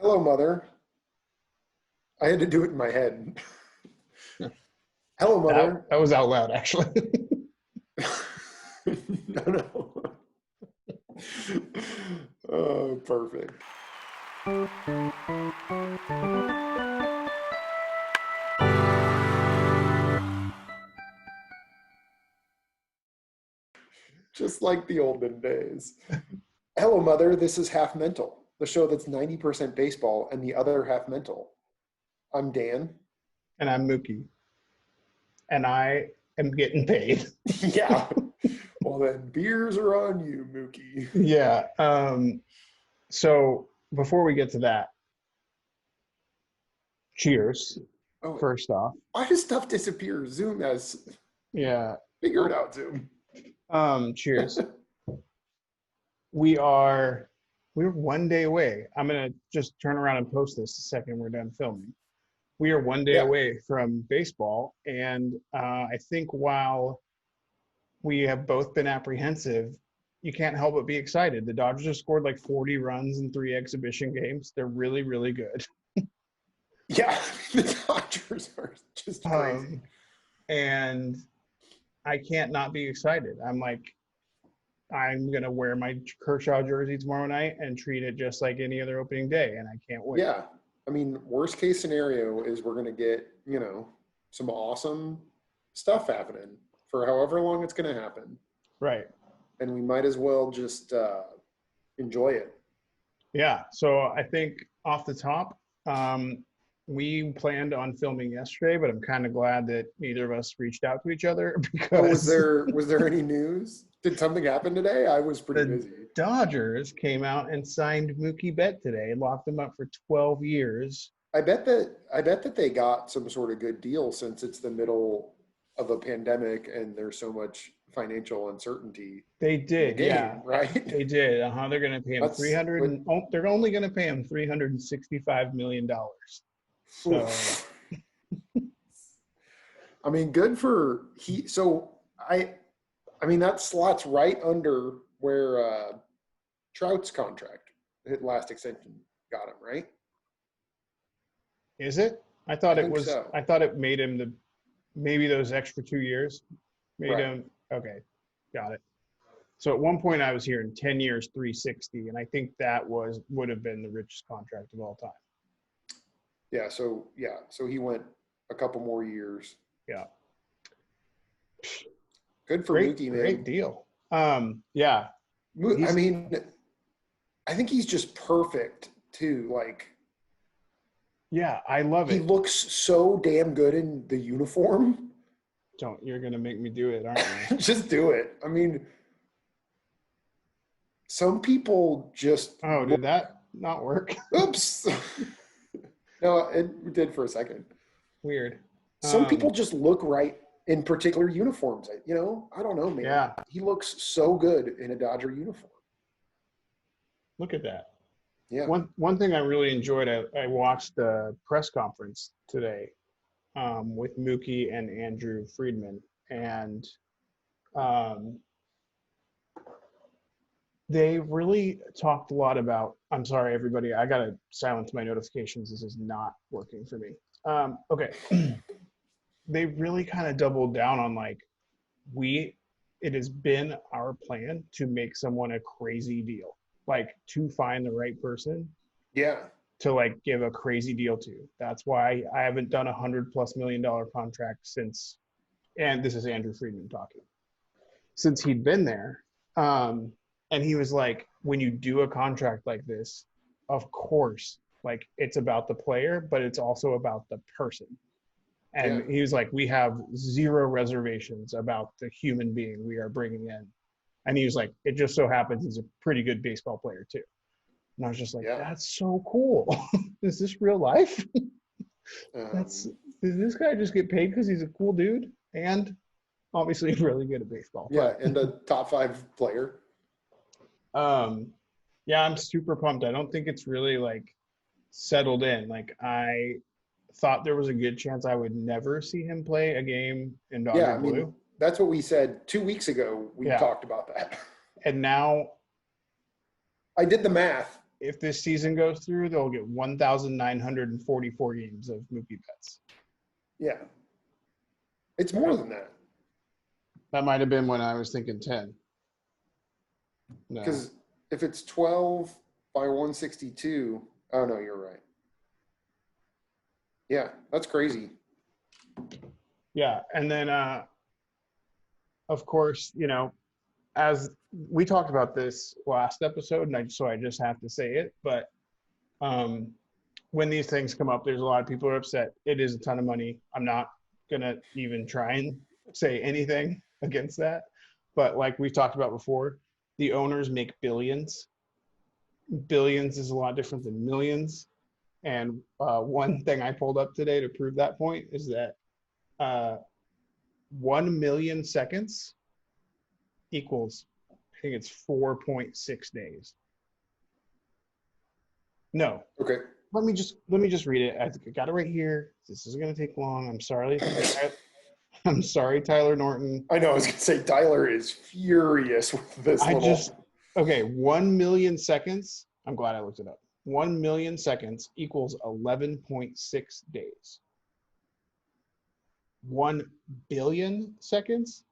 Hello, mother. I had to do it in my head. Hello, That mother. that was out loud, actually. No, no. Oh, perfect. Just like the olden days. Hello, mother. This is Half Mental, the show that's 90% baseball and the other half mental. I'm Dan. And I'm Mookie, and I am getting paid. Yeah. Well, then beers are on you, Mookie. Yeah. So before we get to that, cheers. Oh, First off, why does stuff disappear? Zoom has yeah. figured out Zoom. Cheers. We are we're 1 day away. I'm gonna just turn around and post this the second we're done filming. We are 1 day Yeah. away from baseball, and I think while we have both been apprehensive, you can't help but be excited. The Dodgers have scored like 40 runs in 3 exhibition games. They're really, really good. Yeah. The Dodgers are just crazy. Um, and I can't not be excited. I'm gonna wear my Kershaw jersey tomorrow night and treat it just like any other opening day, and I can't wait. Yeah. I mean, worst case scenario is we're going to get, some awesome stuff happening for however long it's going to happen. Right. And we might as well just enjoy it. Yeah. So I think off the top, we planned on filming yesterday, but I'm kind of glad that neither of us reached out to each other Oh, because was there any news? Did something happen today? I was pretty the busy. Dodgers came out and signed Mookie Betts today, locked him up for 12 years. I bet that they got some sort of good deal since it's the middle of a pandemic and there's so much financial uncertainty They in the did, yeah, game, right? they did. They're going to pay him That's but they're only going to pay him $365 million. So, oof. I mean, good for he. So I mean that slots right under where Trout's contract, his last extension, got him, right? is it? I think so. I thought it made him maybe those extra 2 years made Right. him, okay, got it. So at one point I was hearing 10 years, 360, and I think that would have been the richest contract of all time. So he went a couple more years. Yeah. Good for Great, Mookie, great man. deal. Yeah, I he's mean, I think he's just perfect too. Like yeah, I love he it. looks so damn good in the uniform. Don't You're gonna make me do it, aren't you? Just do it. I mean, some people just Oh, look. did that not work? Oops. No, it did for a second. Weird. Some people Um, just look right in particular uniforms. I don't know, man. yeah, He looks so good in a Dodger uniform. look at that. Yeah. One thing I really enjoyed, I watched the press conference today with Mookie and Andrew Friedman, and um, they really talked a lot about. I'm sorry, everybody. I gotta silence my notifications. This is not working for me. Okay, they really kind of doubled down on like we. It has been our plan to make someone a crazy deal, like to find the right person Yeah. to like give a crazy deal to. That's why I haven't done $100+ million contract since, and this is Andrew Friedman talking, since he'd been there. Um, and he was like, when you do a contract like this, of course, like it's about the player, but it's also about the person. Yeah. And he was like, we have zero reservations about the human being we are bringing in. And he was like, it just so happens he's a pretty good baseball player too. And I was just like, Yeah. that's so cool. Is this real life? That's Um, Did this guy just get paid because he's a cool dude and obviously really good at baseball? yeah. But And a top five player. um, yeah, I'm super pumped. I don't think it's really like settled in. Like I thought there was a good chance I would never see him play a game in Yeah. Dodger I mean, blue. that's what we said 2 weeks ago. We Yeah, talked about that. and now I did the math. if this season goes through, they'll get 1,944 games of Mookie Betts. Yeah. It's more than that. That might have been when I was thinking 10. No. Because if it's 12 by 162, oh no, you're right. Yeah, that's crazy. Yeah, and then of course, as we talked about this last episode, and so I just have to say it, but when these things come up, there's a lot of people who are upset. It is a ton of money. I'm not gonna even try and say anything against that. But like we talked about before, the owners make billions. Billions is a lot different than millions. And one thing I pulled up today to prove that point is that 1 million seconds equals, I think it's 4.6 days. No. Okay. Let me just read it. I got it right here. This isn't going to take long. I'm sorry. I'm sorry, Tyler Norton. I know. I was going to say Tyler is furious with this. Okay. 1 million seconds. I'm glad I looked it up. 1 million seconds equals 11.6 days. 1 billion seconds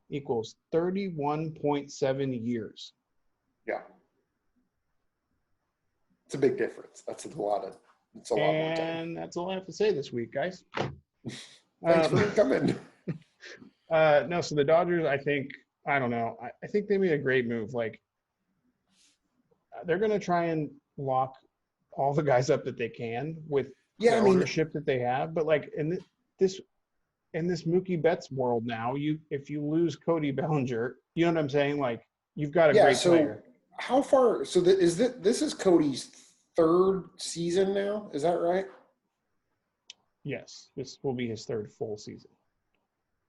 equals 31.7 years. Yeah. It's a big difference. It's a lot more time. And that's all I have to say this week, guys. Thanks for coming. No, so the Dodgers, I think they made a great move. Like, they're going to try and lock all the guys up that they can with the ownership that they have. But like in this Mookie Betts world now, if you lose Cody Bellinger, you know what I'm saying? Like, you've got a great player. How far? So this is Cody's third season now. Is that right? Yes, this will be his third full season.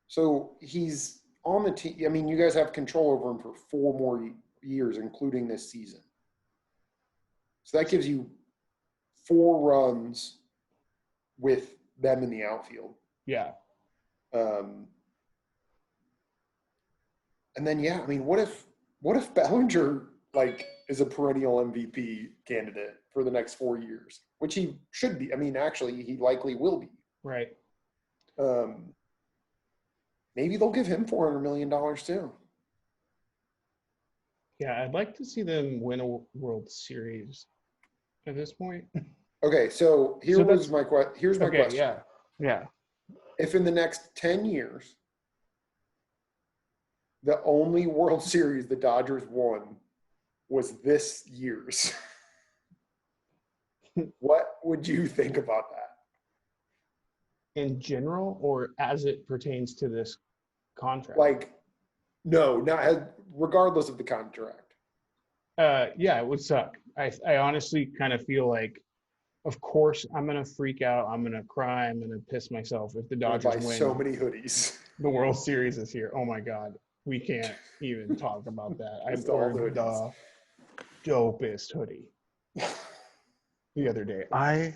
So he's on the team. I mean, you guys have control over him for 4 more years, including this season. So that gives you 4 runs with them in the outfield. Yeah. And then, I mean, what if Bellinger is a perennial MVP candidate for the next 4 years, which he should be. I mean, actually, he likely will be. Right. Maybe they'll give him $400 million too. Yeah, I'd like to see them win a World Series at this point. Okay, so here's my question. Yeah. If in the next 10 years, the only World Series the Dodgers won was this year's, what would you think about that? In general, or as it pertains to this contract? No, not regardless of the contract. Yeah, it would suck. I honestly kind of feel like, of course, I'm gonna freak out. I'm gonna cry. I'm gonna piss myself if the Dodgers win. So many hoodies. The World Series is here. Oh my God, we can't even talk about that. I ordered the dopest hoodie the other day. I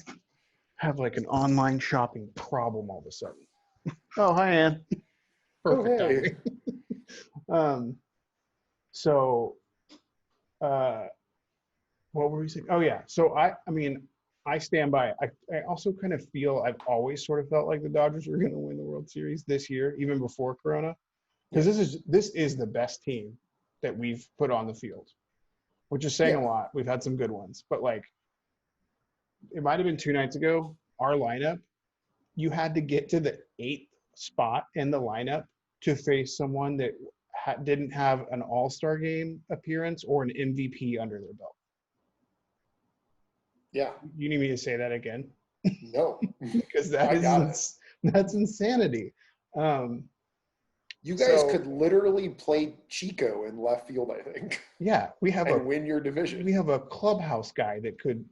have like an online shopping problem all of a sudden. Oh, hi, Ann. Perfect timing. What were we saying? Oh yeah. So I mean, I stand by it. I also kind of feel I've always sort of felt like the Dodgers were going to win the World Series this year, even before Corona, because this is the best team that we've put on the field, which is saying a lot. We've had some good ones, but like, it might have been 2 nights ago, our lineup, you had to get to the 8th spot in the lineup to face someone that didn't have an all-star game appearance or an MVP under their belt. Yeah. You need me to say that again? No. Because that's insanity. You guys could literally play Chico in left field, I think. Yeah, and win your division. We have a clubhouse guy that could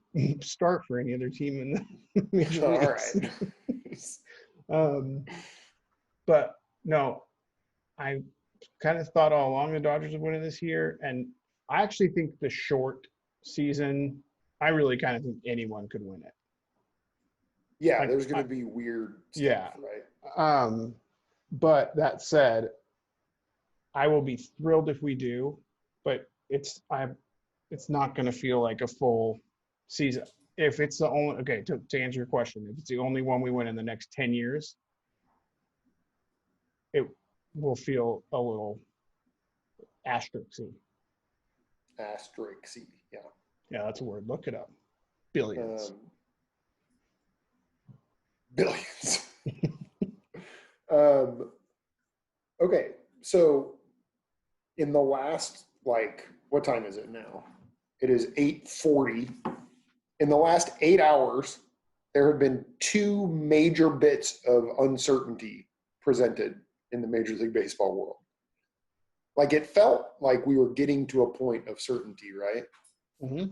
start for any other team in the major leagues. All right. But no, I kind of thought all along the Dodgers would win it this year, and I actually think the short season, I really kind of think anyone could win it. Yeah, there's going to be weird stuff, right? But that said, I will be thrilled if we do, but it's it's not going to feel like a full season. If it's the only, okay, to answer your question, if it's the only one we win in the next 10 years, it will feel a little asterisk-y. Asterisk, yeah. Yeah, that's a word. Look it up. Billions. Billions. um, okay, so in the last, like, what time is it now? It is 8:40. In the last 8 hours, there have been two major bits of uncertainty presented in the Major League Baseball world. Like, it felt like we were getting to a point of certainty, right? Mm-hmm.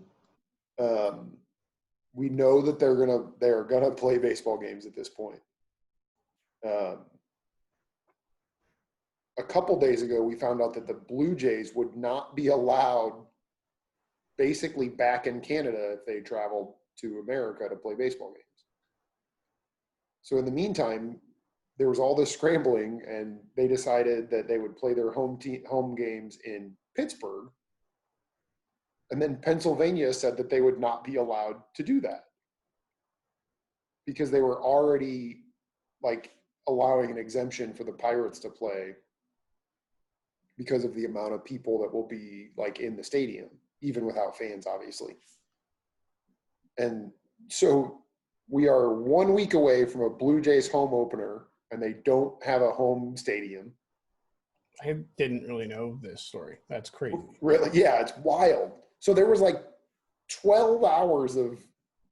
We know that they're gonna play baseball games at this point. A couple days ago, we found out that the Blue Jays would not be allowed basically back in Canada if they traveled to America to play baseball games. So in the meantime, there was all this scrambling, and they decided that they would play their home games in Pittsburgh. And then Pennsylvania said that they would not be allowed to do that because they were already like allowing an exemption for the Pirates to play because of the amount of people that will be like in the stadium, even without fans, obviously. And so we are 1 week away from a Blue Jays home opener, and they don't have a home stadium. I didn't really know this story. That's crazy. Really? Yeah, it's wild. So there was like 12 hours of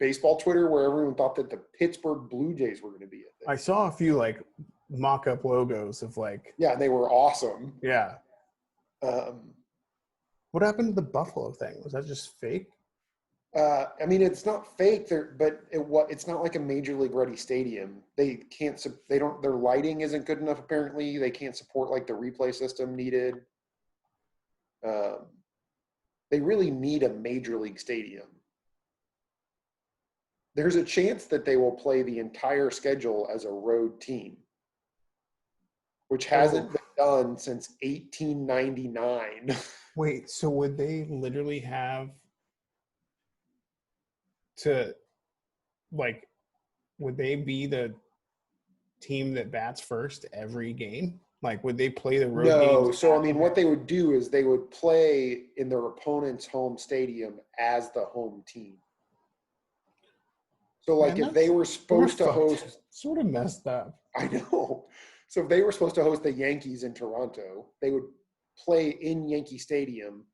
baseball Twitter where everyone thought that the Pittsburgh Blue Jays were going to be at this. I saw a few like mock-up logos of like. Yeah, they were awesome. Yeah. What happened to the Buffalo thing? Was that just fake? I mean, it's not fake, but it's not like a major league ready stadium. They can't. They don't. Their lighting isn't good enough. Apparently, they can't support like the replay system needed. They really need a major league stadium. There's a chance that they will play the entire schedule as a road team, which hasn't been done since 1899. Wait, so would they literally have to, like, would they be the team that bats first every game? Like, would they play the road games? No. So, I mean, what they would do is they would play in their opponent's home stadium as the home team. So, like, if they were supposed to host... Sort of messed up. I know. So, if they were supposed to host the Yankees in Toronto, they would play in Yankee Stadium,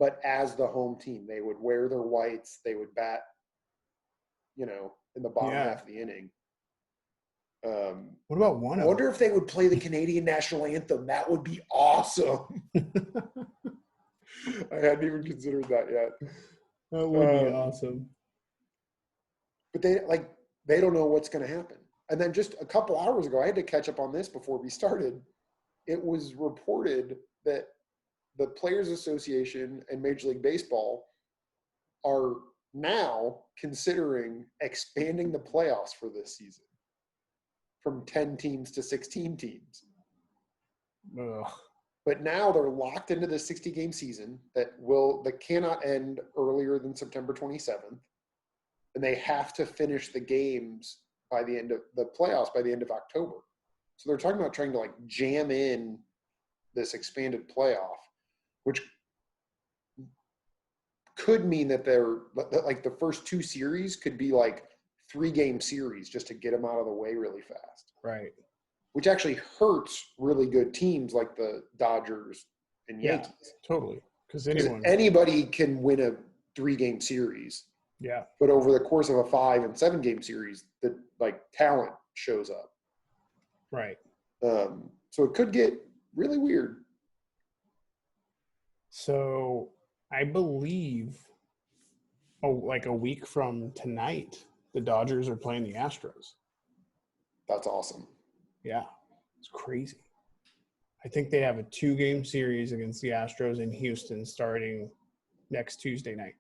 but as the home team. They would wear their whites. They would bat, in the bottom half of the inning. What about one? I wonder if they would play the Canadian national anthem. That would be awesome. I hadn't even considered that yet. That would be awesome. But they don't know what's going to happen. And then just a couple hours ago, I had to catch up on this before we started. It was reported that the Players Association and Major League Baseball are now considering expanding the playoffs for this season from 10 teams to 16 teams. Ugh. But now they're locked into the 60-game season that cannot end earlier than September 27th. And they have to finish the games by the end of the playoffs by the end of October. So they're talking about trying to like jam in this expanded playoff, which could mean that the first two series could be like 3-game series just to get them out of the way really fast. Right. Which actually hurts really good teams like the Dodgers and Yankees. Yeah, totally. Because anybody can win a 3-game series. Yeah. But over the course of a 5- and 7-game series, the talent shows up. Right. So it could get really weird. So I believe, like a week from tonight, the Dodgers are playing the Astros. That's awesome. Yeah, it's crazy. I think they have a 2-game series against the Astros in Houston starting next Tuesday night.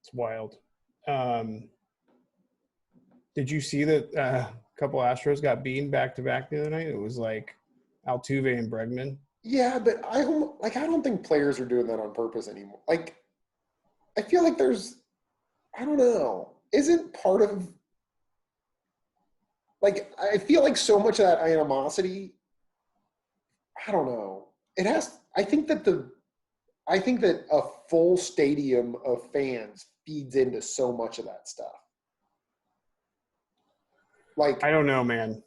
It's wild. Did you see that a couple Astros got beaten back-to-back the other night? It was like Altuve and Bregman. Yeah, but I don't think players are doing that on purpose anymore. Like, I feel like I don't know. Isn't part of like I feel like so much of that animosity, I don't know. It has I think that a full stadium of fans feeds into so much of that stuff. I Like don't know, man.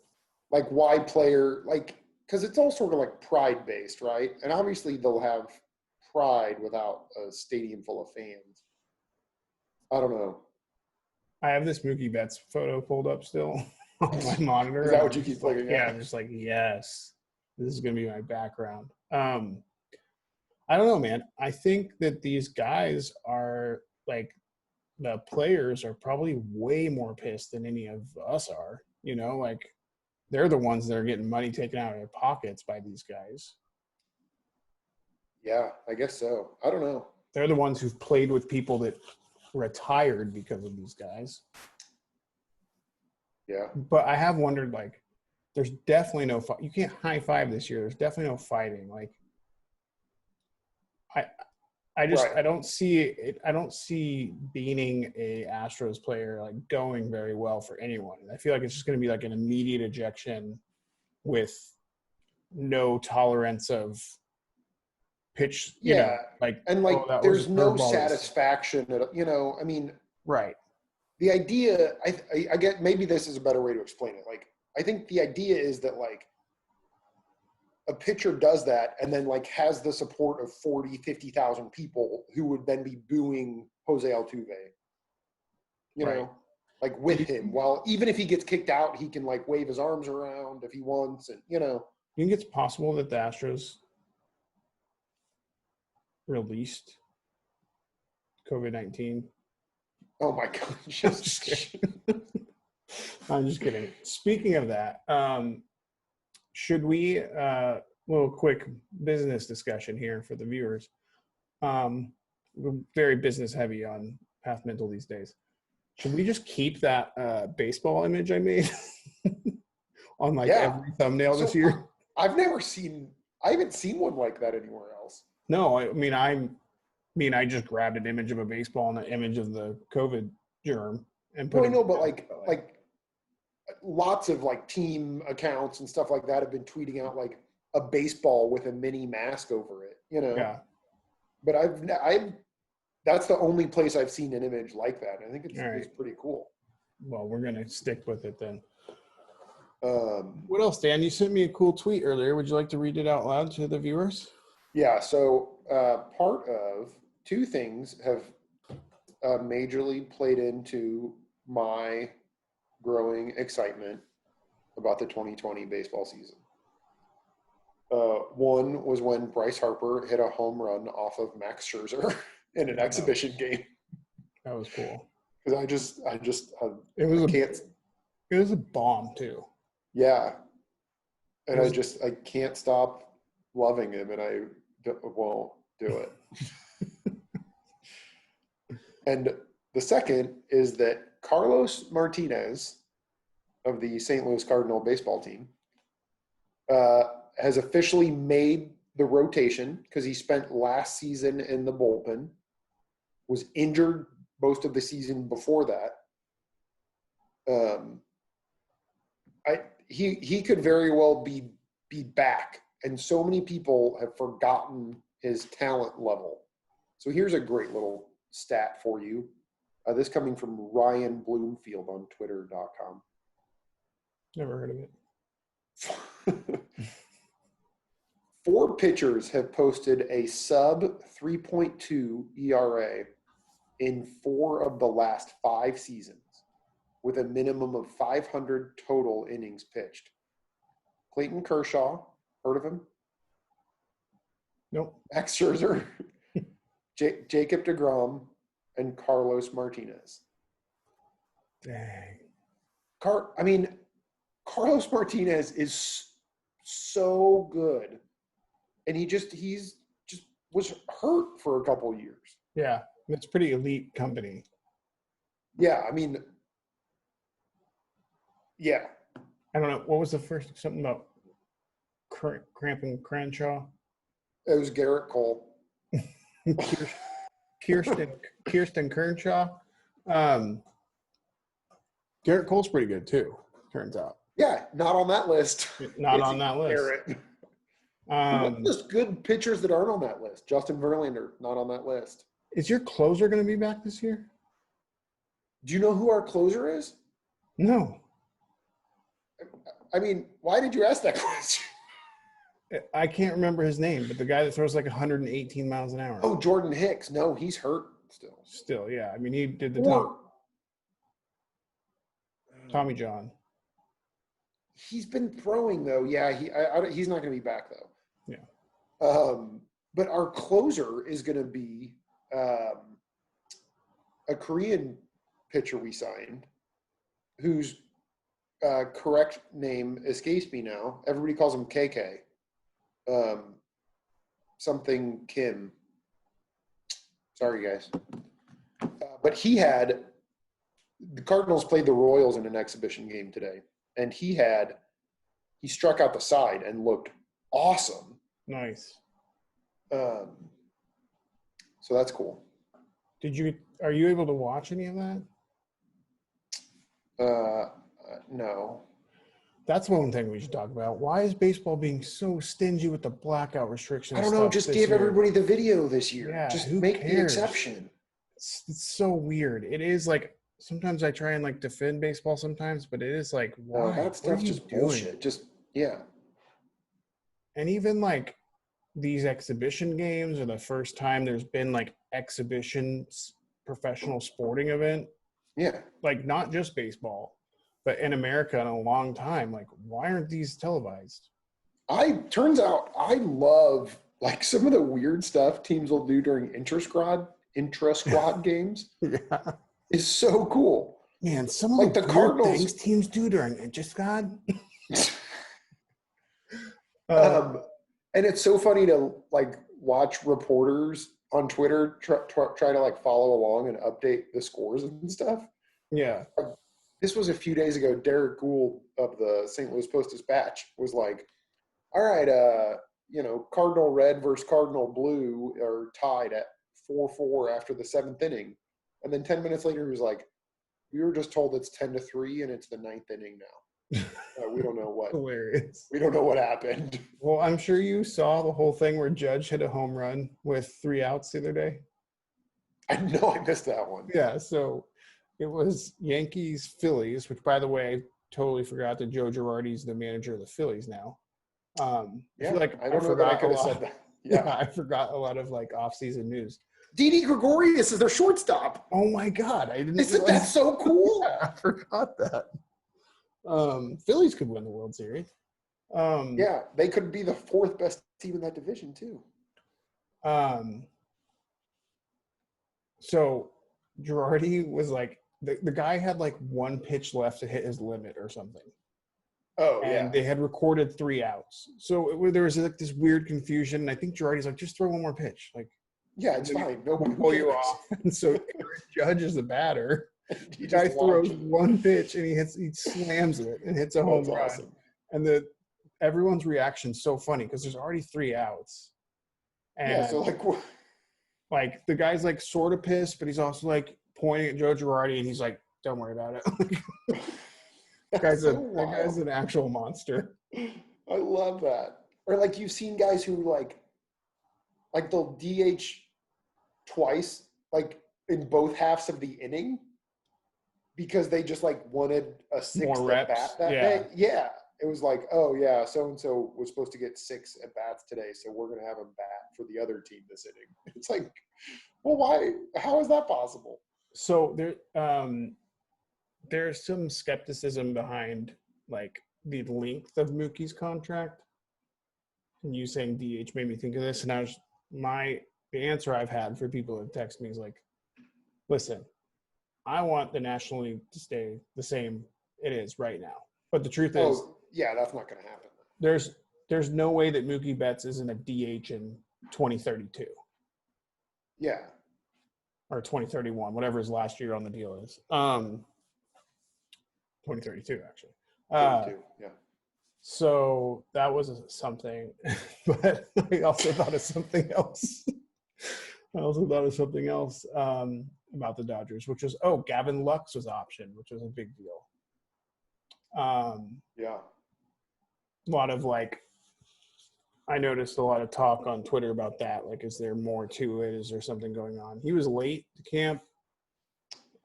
why player like because it's all sort of like pride based, right? And obviously they'll have pride without a stadium full of fans. I don't know. I have this Mookie Betts photo pulled up still on my monitor, Is and that what I'm you keep just like, looking yeah, at? I'm just like, yes, this is gonna be my background. I don't know, man. I think that these guys are like the players are probably way more pissed than any of us are. You know, like they're the ones that are getting money taken out of their pockets by these guys. Yeah, I guess so. I don't know. They're the ones who've played with people that retired because of these guys. Yeah. But I have wondered, like, there's definitely no fight. You can't high five this year. There's definitely no fighting. Like, I, Right. I don't see it. I don't see beating a Astros player like going very well for anyone. I feel like it's just going to be like an immediate ejection with no tolerance of pitch. You know, Yeah. like, And oh, like that was a there's no curveball. That's satisfaction I mean, right. the idea I get maybe this is a better way to explain it. Like I think the idea is that like a pitcher does that and then like has the support of 40, 50,000 people who would then be booing Jose Altuve, you Right. know, like Do with you him. While even if he gets kicked out, he can like wave his arms around if he wants and think it's possible that the Astros released COVID-19? oh my god, I'm just kidding. I'm just kidding. Speaking of that, should we little quick business discussion here for the viewers? We're very business heavy on Path Mental these days. Should we just keep that baseball image I made on like yeah. every thumbnail this So year? I haven't seen one like that anywhere else. No, I just grabbed an image of a baseball and an image of the COVID germ and No, put I it know, but together. like lots of like team accounts and stuff like that have been tweeting out like a baseball with a mini mask over it, Yeah. But I've that's the only place I've seen an image like that. I think All it's right. pretty cool. Well, we're gonna stick with it then. Um, What else, Dan? You sent me a cool tweet earlier. Would you like to read it out loud to the viewers? yeah, so part of two things have majorly played into my growing excitement about the 2020 baseball season. One was when Bryce Harper hit a home run off of Max Scherzer in an Yeah, exhibition game. that was cool. Because It was I a can't, it was a bomb too. yeah. It And was I can't stop loving him and won't do it. And the second is that Carlos Martinez of the St. Louis Cardinal baseball team uh, has officially made the rotation because he spent last season in the bullpen, was injured most of the season before that. Um, he could very well be back, and so many people have forgotten his talent level. So here's a great little stat for you. This coming from Ryan Bloomfield on Twitter.com. never heard of it. 4 pitchers have posted a sub 3.2 ERA in 4 of the last 5 seasons, with a minimum of 500 total innings pitched. Clayton Kershaw, heard of him? Nope. Max Scherzer, Jacob deGrom, and Carlos Martinez. Dang. Carlos Martinez is so good, and he's just was hurt for a couple years. Yeah, it's pretty elite company. Yeah, yeah. I don't know what was the first something about cramping Crenshaw. It was Garrett Cole. Kirsten Kernshaw. Garrett Cole's pretty good too, turns out. Yeah, not on that list. Not on that list. Just good pitchers that aren't on that list. Justin Verlander, not on that list. Is your closer going to be back this year? Do you know who our closer is? No. I mean, why did you ask that question? I can't remember his name, but the guy that throws like 118 miles an hour. Oh, Jordan Hicks. No, he's hurt still. Still, yeah. I mean, he did the Tommy John. He's been throwing though. Yeah, he's not going to be back though. Yeah. But our closer is going to be a Korean pitcher we signed, whose correct name escapes me now. Everybody calls him KK. Something Kim. Sorry, guys. But the Cardinals played the Royals in an exhibition game today, and he struck out the side and looked awesome. Nice. So that's cool. Are you able to watch any of that? No. That's one thing we should talk about. Why is baseball being so stingy with the blackout restrictions? I don't know. Just give everybody the video this year. Yeah, just make the exception. It's so weird. It is like sometimes I try and like defend baseball sometimes, but it is like why? No, that stuff's just bullshit. Just yeah. And even like these exhibition games are the first time there's been like exhibition professional sporting event. Yeah. Like not just baseball, but in America in a long time. Like, why aren't these televised? Turns out I love like some of the weird stuff teams will do during intra-squad games. Yeah. Is so cool. Man, some of like the Cardinals things teams do during intra-squad. And it's so funny to like watch reporters on Twitter try to like follow along and update the scores and stuff. Yeah. This was a few days ago. Derek Gould of the St. Louis Post-Dispatch was like, all right, Cardinal Red versus Cardinal Blue are tied at 4-4 after the 7th inning. And then 10 minutes later, he was like, we were just told it's 10-3 and it's the 9th inning now. We don't know what. Hilarious. We don't know what happened. Well, I'm sure you saw the whole thing where Judge hit a home run with 3 outs the other day. I know I missed that one. Yeah, so it was Yankees Phillies, which by the way, I totally forgot that Joe Girardi's the manager of the Phillies now. I feel like I don't know that I could have said that. Yeah, I forgot a lot of like off-season news. Didi Gregorius is their shortstop. Oh my God, I didn't. Isn't that so cool? Yeah, I forgot that. Phillies could win the World Series. Yeah, they could be the 4th best team in that division too. So Girardi was like the guy had like 1 pitch left to hit his limit or something. Oh, and yeah. They had recorded 3 outs. So there was like this weird confusion. And I think Girardi's like, just throw 1 more pitch. Like, yeah, it's fine. Nobody will pull you off. And so Judge is the batter. The guy throws 1 pitch and he slams it and hits a home run. Awesome. And everyone's reaction is so funny because there's already 3 outs. And yeah, so like the guy's like sort of pissed, but he's also like pointing at Joe Girardi and he's like, don't worry about it. That guy's an actual monster. I love that. Or like you've seen guys who like they'll DH twice, like in both halves of the inning, because they just like wanted a 6th at bat that day. Yeah. It was like, oh yeah, so-and-so was supposed to get 6 at bats today, so we're going to have him bat for the other team this inning. It's like, well, why? How is that possible? So there's some skepticism behind like the length of Mookie's contract. And you saying DH made me think of this, and the answer I've had for people who text me is like, listen, I want the National League to stay the same it is right now. But the truth is, yeah, that's not going to happen. There's no way that Mookie Betts isn't a DH in 2032. Yeah. Or 2031, whatever his last year on the deal is. 2032, actually. 32, yeah. So that was something, but I also thought of something else. About the Dodgers, which was, Gavin Lux was optioned, which was a big deal. Yeah. A lot of I noticed a lot of talk on Twitter about that. Like, is there more to it? Is there something going on? He was late to camp.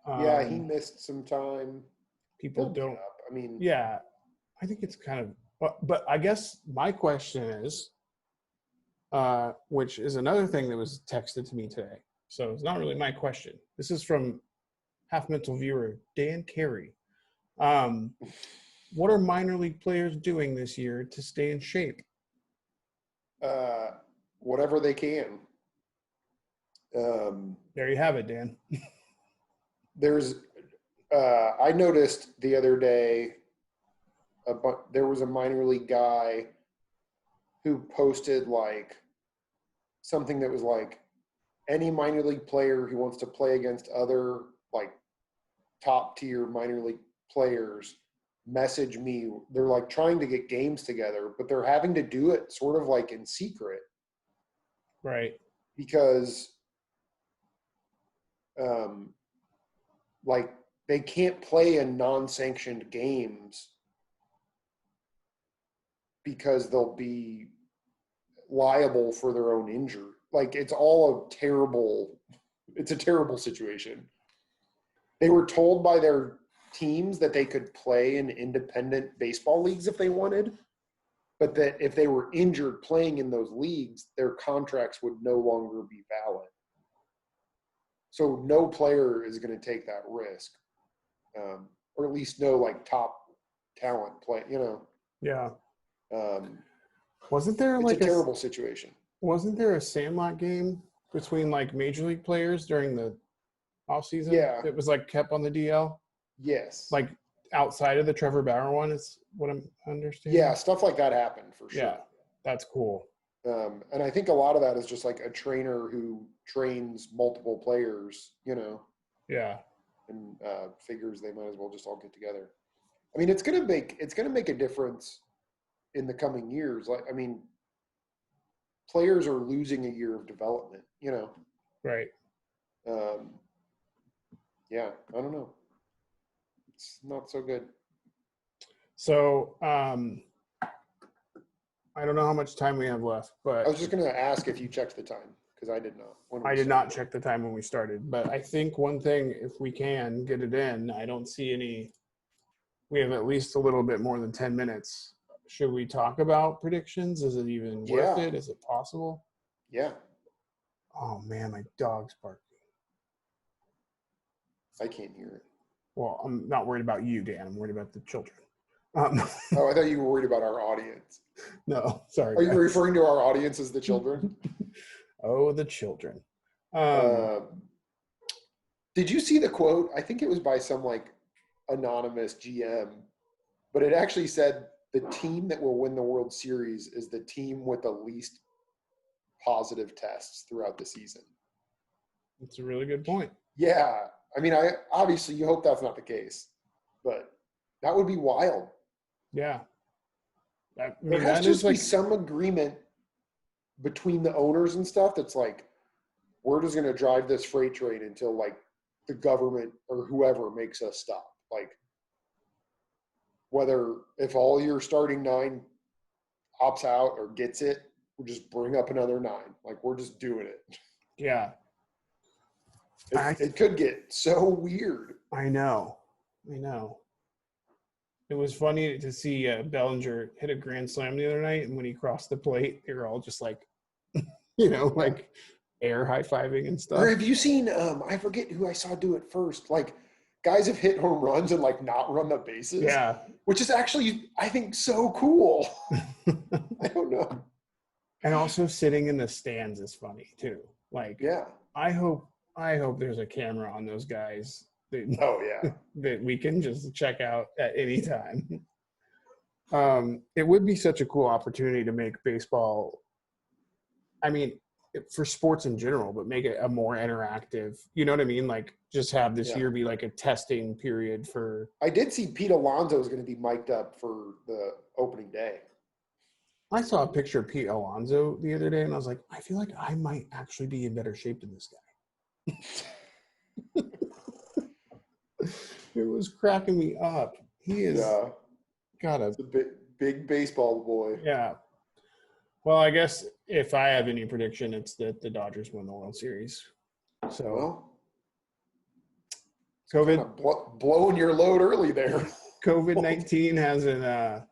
Yeah, he missed some time. People He'll be don't. up. I mean, Yeah, I think it's kind of. But I guess my question is, which is another thing that was texted to me today. So it's not really my question. This is from Half Mental viewer Dan Carey. What are minor league players doing this year to stay in shape? whatever they can. There you have it, Dan. There's, I noticed the other day, there was a minor league guy who posted like something that was like, any minor league player who wants to play against other like top tier minor league players, message me. They're like trying to get games together, but they're having to do it sort of like in secret. Right. Because like they can't play in non-sanctioned games because they'll be liable for their own injury. Like it's a terrible situation. They were told by their teams that they could play in independent baseball leagues if they wanted, but that if they were injured playing in those leagues, their contracts would no longer be valid. So no player is going to take that risk, or at least no like top talent play. Yeah. Um, Wasn't there it's like a terrible situation. Wasn't there a Sandlot game between like major league players during the off season? Yeah. It was like kept on the DL. Yes. Like outside of the Trevor Bauer one is what I'm understanding. Yeah, stuff like that happened for sure. Yeah, that's cool. And I think a lot of that is just like a trainer who trains multiple players, Yeah. and figures they might as well just all get together. I mean, it's gonna make a difference in the coming years. Like, I mean, players are losing a year of development, Right. Yeah, I don't know. It's not so good. So, I don't know how much time we have left, but I was just going to ask if you checked the time because I did not. I did not check the time when we started. But I think one thing, if we can get it in, I don't see any. We have at least a little bit more than 10 minutes. Should we talk about predictions? Is it even worth it? Is it possible? Yeah. Oh man, my dog's barking. I can't hear it. Well, I'm not worried about you, Dan. I'm worried about the children. Oh, I thought you were worried about our audience. No, sorry. Are you referring to our audience as the children? Oh, the children. Did you see the quote? I think it was by some like anonymous GM, but it actually said the team that will win the World Series is the team with the least positive tests throughout the season. That's a really good point. Yeah. I mean, obviously you hope that's not the case, but that would be wild. Yeah. There has to be some agreement between the owners and stuff that's like, we're just going to drive this freight train until like the government or whoever makes us stop. Like, whether if all your starting 9 opts out or gets it, we'll just bring up another 9. Like, we're just doing it. Yeah. It could get so weird. I know. It was funny to see Bellinger hit a grand slam the other night, and when he crossed the plate, they were all just like, like air high-fiving and stuff. Or have you seen, I forget who I saw do it first, like guys have hit home runs and like not run the bases. Yeah. Which is actually, I think, so cool. I don't know. And also sitting in the stands is funny too. Like, yeah. I hope there's a camera on those guys. That we can just check out at any time. It would be such a cool opportunity to make baseball. I mean, for sports in general, but make it a more interactive. You know what I mean? Like just have this year be like a testing period for. I did see Pete Alonso is going to be mic'd up for the opening day. I saw a picture of Pete Alonso the other day, and I was like, I feel like I might actually be in better shape than this guy. It was cracking me up. He is got a big baseball boy. Yeah. Well, I guess if I have any prediction, it's that the Dodgers win the World Series. So, COVID kind of blowing your load early there. COVID-19 hasn't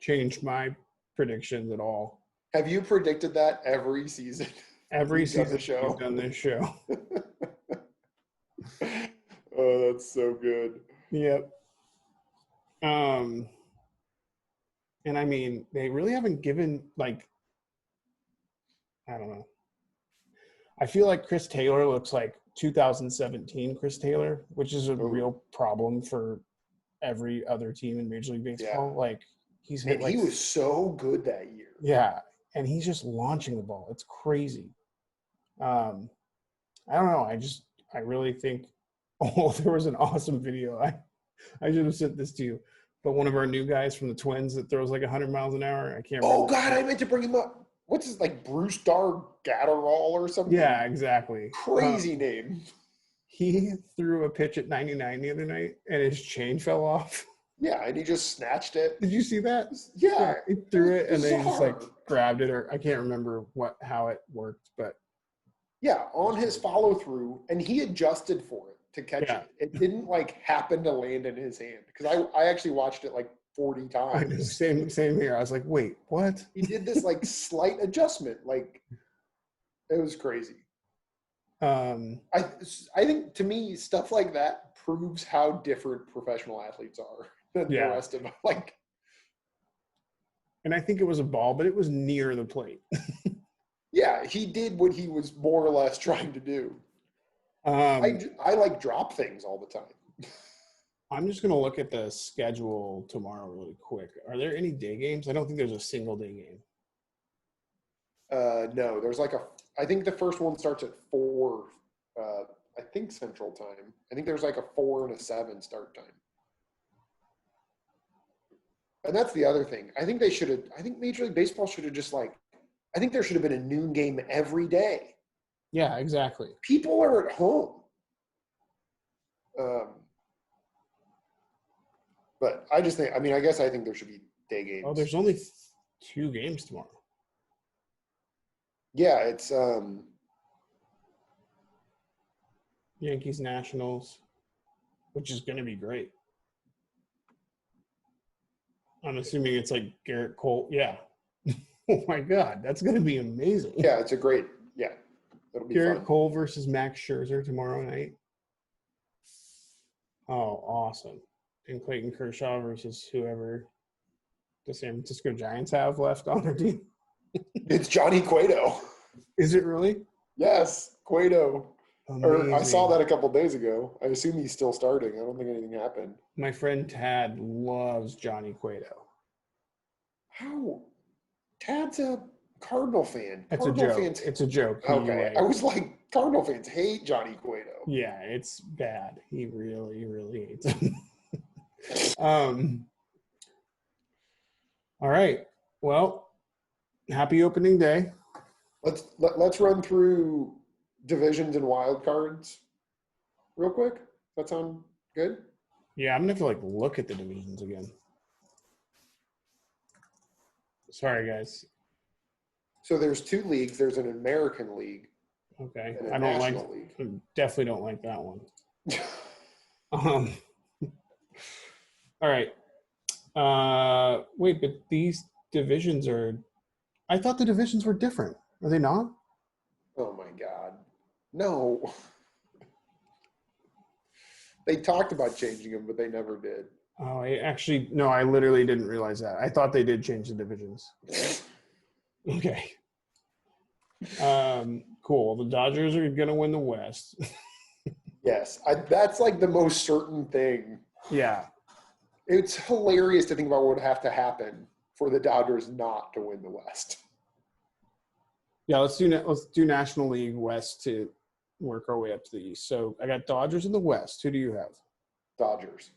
changed my predictions at all. Have you predicted that every season? Every season we've done this show. Oh, that's so good. Yep. And I mean, they really haven't given, like, I don't know. I feel like Chris Taylor looks like 2017 Chris Taylor, which is a real problem for every other team in Major League Baseball. Yeah. Like, he's hit he was so good that year. Yeah, and he's just launching the ball. It's crazy. I don't know. I really think. Oh, there was an awesome video. I should have sent this to you. But one of our new guys from the Twins that throws like 100 miles an hour. I can't remember. Oh, God, I meant to bring him up. What's his, like, Bruce Dar Gatterall or something? Yeah, exactly. Crazy name. He threw a pitch at 99 the other night, and his chain fell off. Yeah, and he just snatched it. Did you see that? Yeah. He threw it, and then he just, like, grabbed it. Or I can't remember how it worked, but. Yeah, on his follow-through, and he adjusted for it to catch it. It didn't, like, happen to land in his hand. Because I actually watched it, like, 40 times. Same here. I was like, wait, what? He did this, like, slight adjustment. Like, it was crazy. I think, to me, stuff like that proves how different professional athletes are than the rest of them. Like, and I think it was a ball, but it was near the plate. Yeah, he did what he was more or less trying to do. I like drop things all the time. I'm just going to look at the schedule tomorrow really quick. Are there any day games? I don't think there's a single day game. No, there's like I think the first one starts at 4, I think Central Time. I think there's like a 4 and a 7 start time. And that's the other thing. I think Major League Baseball should have just I think there should have been a noon game every day. Yeah, exactly. People are at home. But I just think, I guess I think there should be day games. Oh, there's only 2 games tomorrow. Yeah, it's Yankees Nationals, which is going to be great. I'm assuming it's like Garrett Cole. Yeah. Oh my God, that's going to be amazing. Yeah, it's a great. Yeah, it'll be Garrett Cole versus Max Scherzer tomorrow night. Oh, awesome! And Clayton Kershaw versus whoever the San Francisco Giants have left on their team. It's Johnny Cueto. Is it really? Yes, Cueto. Amazing. I saw that a couple days ago. I assume he's still starting. I don't think anything happened. My friend Tad loves Johnny Cueto. How? Tad's a Cardinal fan. It's a joke. It's a joke. Okay. I was like, Cardinal fans hate Johnny Cueto. Yeah, it's bad. He really, really hates him. All right. Well, happy opening day. Let's run through divisions and wild cards real quick. That sound good? Yeah, I'm gonna have to look at the divisions again. Sorry, guys. So there's 2 leagues. There's an American League. Okay. And a National League. Definitely don't like that one. All right. Wait, but these divisions I thought the divisions were different. Are they not? Oh my God. No. They talked about changing them, but they never did. Oh, I literally didn't realize that. I thought they did change the divisions. Okay. Cool. The Dodgers are going to win the West. Yes. That's the most certain thing. Yeah. It's hilarious to think about what would have to happen for the Dodgers not to win the West. Yeah, let's do National League West to work our way up to the East. So I got Dodgers in the West. Who do you have? Dodgers.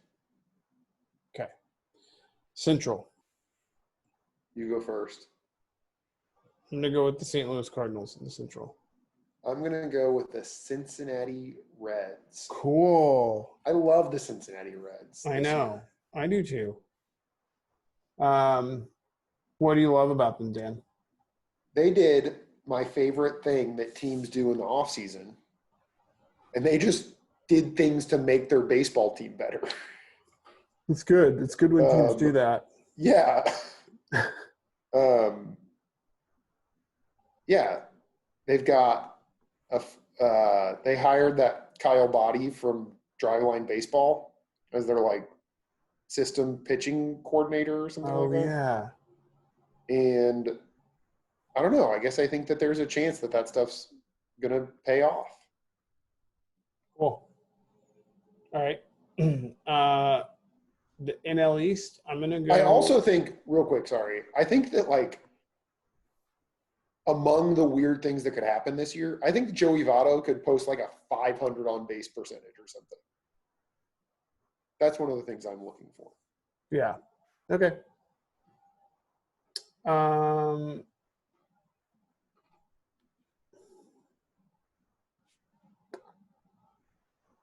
Okay. Central. You go first. I'm going to go with the St. Louis Cardinals in the Central. I'm going to go with the Cincinnati Reds. Cool. I love the Cincinnati Reds. I know. I do too. What do you love about them, Dan? They did my favorite thing that teams do in the offseason, and they just did things to make their baseball team better. It's good. It's good when teams do that. Yeah. Yeah. They've got they hired that Kyle Boddy from Driveline Baseball as their like system pitching coordinator or something like that. Oh yeah. And I don't know. I guess I think that there's a chance that stuff's gonna pay off. Cool. All right. The NL East, I'm going to go. I also think, real quick, sorry. I think that, like, among the weird things that could happen this year, I think Joey Votto could post like a 500 on base percentage or something. That's one of the things I'm looking for. Yeah. Okay.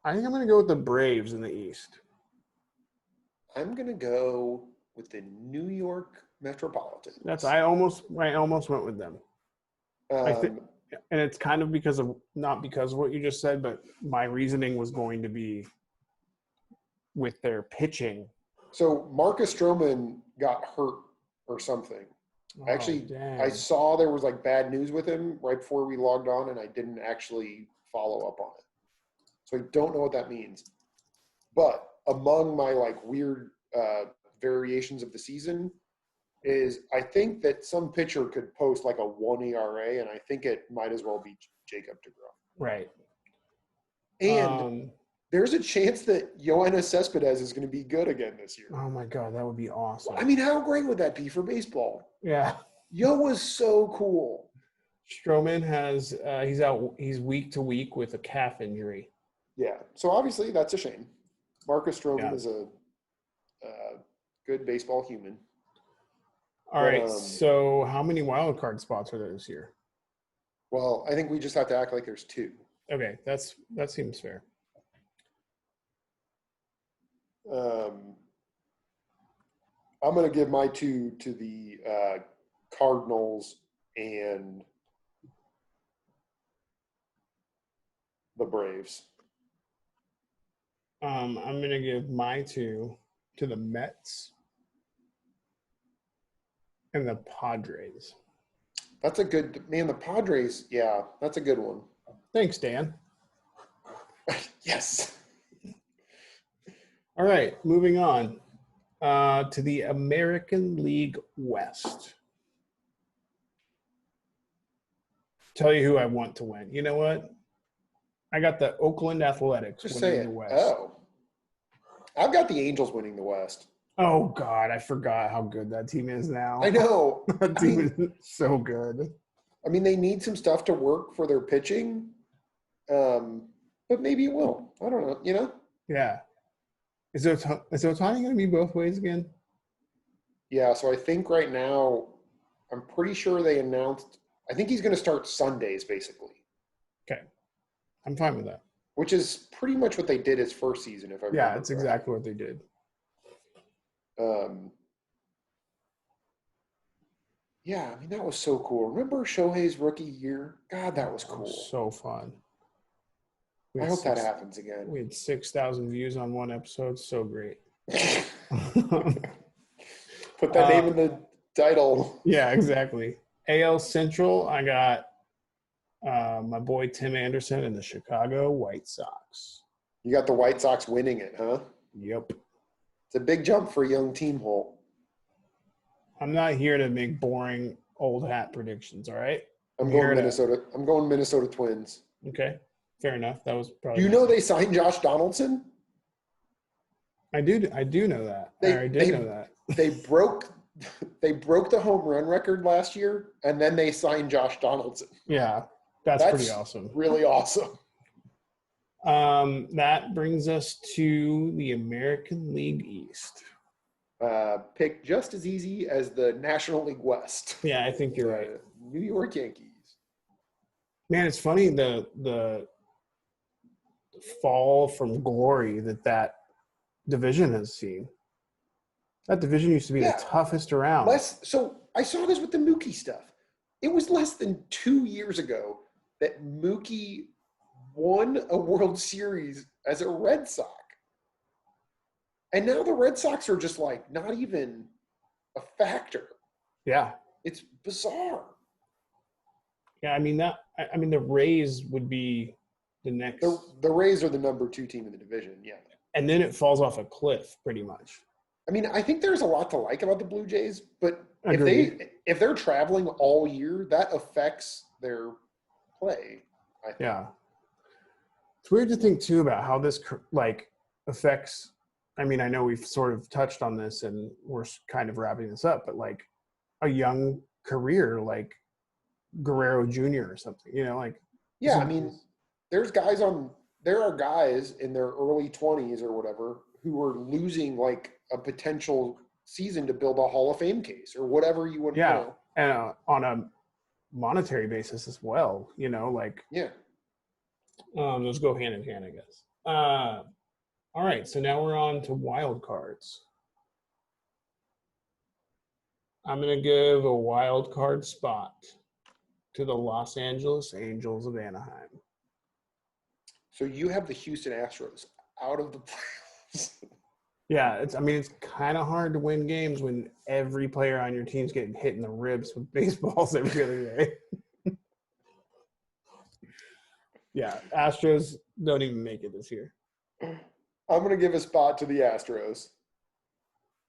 I think I'm going to go with the Braves in the East. I'm going to go with the New York Metropolitans. I almost went with them. I think, and it's kind of not because of what you just said, but my reasoning was going to be with their pitching. So Marcus Stroman got hurt or something. Oh, actually, dang. I saw there was like bad news with him right before we logged on, and I didn't actually follow up on it. So I don't know what that means. But among my like weird variations of the season is I think that some pitcher could post like a 1 ERA, and I think it might as well be Jacob deGrom. Right. And there's a chance that Yoenis Cespedes is going to be good again this year. Oh my God, that would be awesome. I mean, how great would that be for baseball? Yeah. Yo was so cool. Stroman has he's week to week with a calf injury. Yeah. So obviously that's a shame. Marcus Stroman is a good baseball human. All right. So how many wild card spots are there this year? Well, I think we just have to act like there's 2. Okay, that seems fair. I'm going to give my 2 to the Cardinals and the Braves. I'm going to give my 2 to the Mets and the Padres. That's a good – man, the Padres, yeah, that's a good one. Thanks, Dan. Yes. All right, moving on to the American League West. Tell you who I want to win. You know what? I got the Oakland Athletics winning the West. Oh. I've got the Angels winning the West. Oh, God, I forgot how good that team is now. I know. That team is so good. I mean, they need some stuff to work for their pitching, but maybe it will. I don't know, you know? Yeah. Is Ohtani going to be both ways again? Yeah, so I think right now, I'm pretty sure they announced – I think he's going to start Sundays, basically. Okay. I'm fine with that. Which is pretty much what they did his first season, if I remember. Yeah, it's exactly what they did. Yeah, I mean, that was so cool. Remember Shohei's rookie year? God, that was cool. So fun. I hope that happens again. We had 6,000 views on one episode. So great. Put that name in the title. Yeah, exactly. AL Central, I got my boy Tim Anderson and the Chicago White Sox. You got the White Sox winning it, huh? Yep. It's a big jump for a young team, Holt. I'm not here to make boring old hat predictions, all right? I'm going Minnesota Twins. Okay. Fair enough. That was probably. Do you know they signed Josh Donaldson? I do know that. I did know that. They broke they broke the home run record last year, and then they signed Josh Donaldson. Yeah, that's pretty awesome. Really awesome. That brings us to the American League East. Picked just as easy as the National League West. Yeah, I think you're right. New York Yankees. Man, it's funny the fall from glory that division has seen. That division used to be the toughest around. So I saw this with the Mookie stuff. It was less than 2 years ago that Mookie won a World Series as a Red Sox. And now the Red Sox are just like not even a factor. Yeah. It's bizarre. Yeah, I mean the Rays would be the next. The Rays are the number 2 team in the division, yeah. And then it falls off a cliff pretty much. I mean, I think there's a lot to like about the Blue Jays, but if they're traveling all year, that affects their play, I think. Yeah. It's weird to think too about how this affects. I mean, I know we've sort of touched on this and we're kind of wrapping this up, but like a young career like Guerrero Jr. or something, Yeah, I mean, there are guys in their early 20s or whatever who are losing like a potential season to build a Hall of Fame case or whatever you want. Yeah, and on a monetary basis as well, Yeah. Those go hand in hand, I guess. All right, so now we're on to wild cards. I'm going to give a wild card spot to the Los Angeles Angels of Anaheim. So you have the Houston Astros out of the playoffs. Yeah, it's kind of hard to win games when every player on your team's getting hit in the ribs with baseballs every other day. Yeah, Astros don't even make it this year. I'm going to give a spot to the Astros.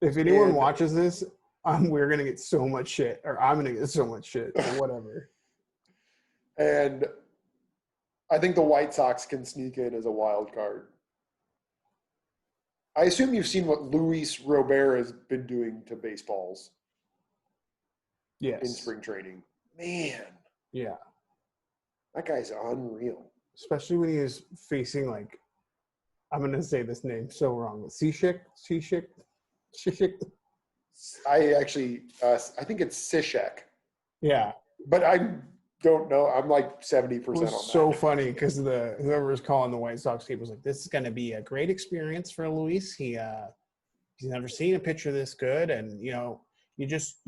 If anyone watches this, we're going to get so much shit, or I'm going to get so much shit, or whatever. And I think the White Sox can sneak in as a wild card. I assume you've seen what Luis Robert has been doing to baseballs. Yes. In spring training. Man. Yeah. That guy's unreal. Especially when he is facing I'm going to say this name so wrong. Cishek. I actually, I think it's Cishek. Yeah. But I don't know. I'm like 70% on that. It was so funny because whoever was calling the White Sox game was like, this is going to be a great experience for Luis. He's never seen a pitcher this good. And, you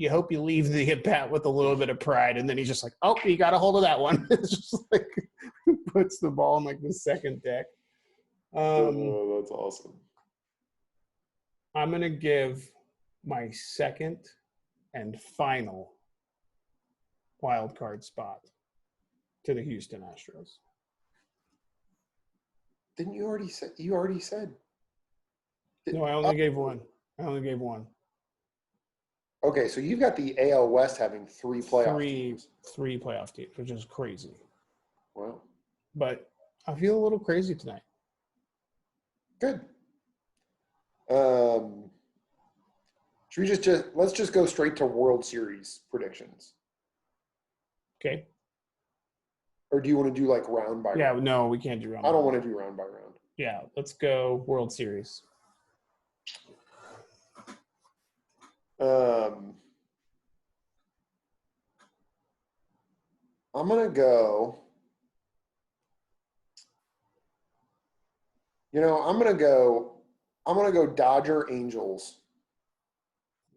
hope you leave the at-bat with a little bit of pride. And then he's just like, oh, you got a hold of that one. It's just like puts the ball in the second deck. Oh, that's awesome. I'm going to give my second and final wild card spot to the Houston Astros. Didn't you already say? You already said. No, I only gave one. Okay, so you've got the AL West having 3 playoff teams. 3 playoff teams, which is crazy. Wow. But I feel a little crazy tonight. Good. Should we let's just go straight to World Series predictions? Okay. Or do you want to do round by round? Yeah, no, we can't do round. I don't want to do round by round. Yeah, let's go World Series. I'm gonna go. I'm gonna go Dodger Angels.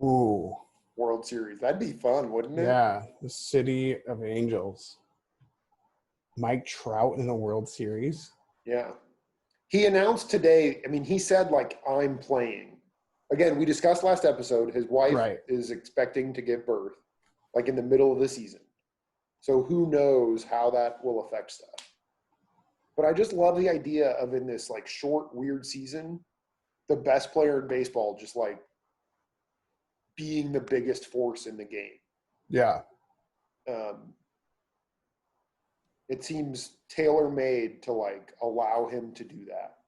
Ooh. World Series. That'd be fun, wouldn't it? Yeah, the City of Angels. Mike Trout in the World Series. Yeah. He announced today, he said I'm playing. Again, we discussed last episode, his wife is expecting to give birth in the middle of the season. So who knows how that will affect stuff. But I just love the idea of in this short, weird season, the best player in baseball just being the biggest force in the game. Yeah. It seems tailor-made to allow him to do that.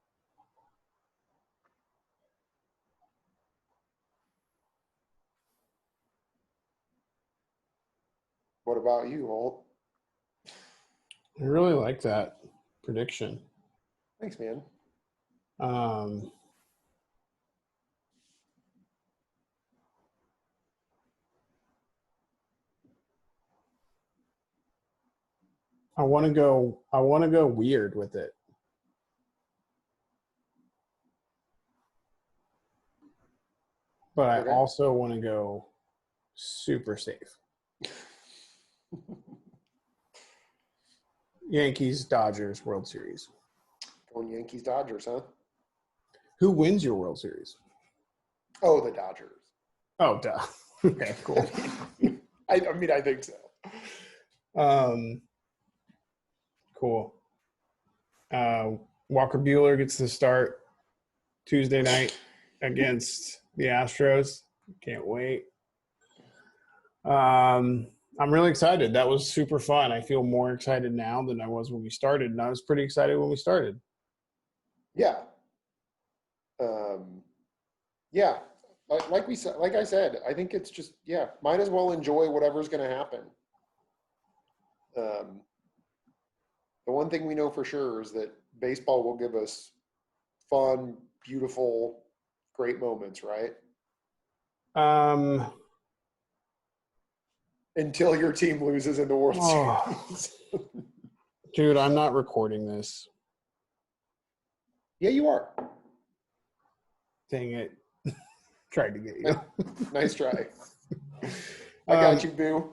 What about you, Holt? I really like that prediction. Thanks, man. Um, I want to go. I want to go weird with it. But I Okay. also want to go super safe. Yankees, Dodgers, World Series. Going Yankees, Dodgers, huh? Who wins your World Series? Oh, the Dodgers. Oh, duh. Okay, cool. I mean, I think so. Cool. Walker Buehler gets to start Tuesday night against the Astros. Can't wait. I'm really excited. That was super fun. I feel more excited now than I was when we started, and I was pretty excited when we started. Yeah. Yeah. Like we said, like I said, I think it's just, yeah, might as well enjoy whatever's going to happen. The one thing we know for sure is that baseball will give us fun, beautiful, great moments, right? Um, Until your team loses in the World oh, Series. dude, I'm not recording this. Yeah, you are. Dang it. Tried to get you. Nice try. I got you, boo.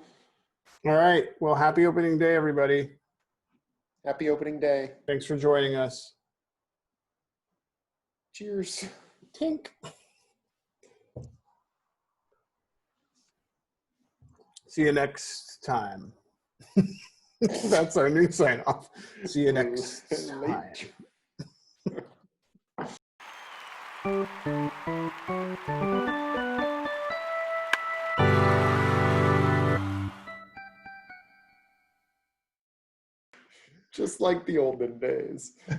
All right. Well, happy opening day, everybody. Happy opening day. Thanks for joining us. Cheers. Tink. See you next time. That's our new sign off. See you next time. Just like the olden days.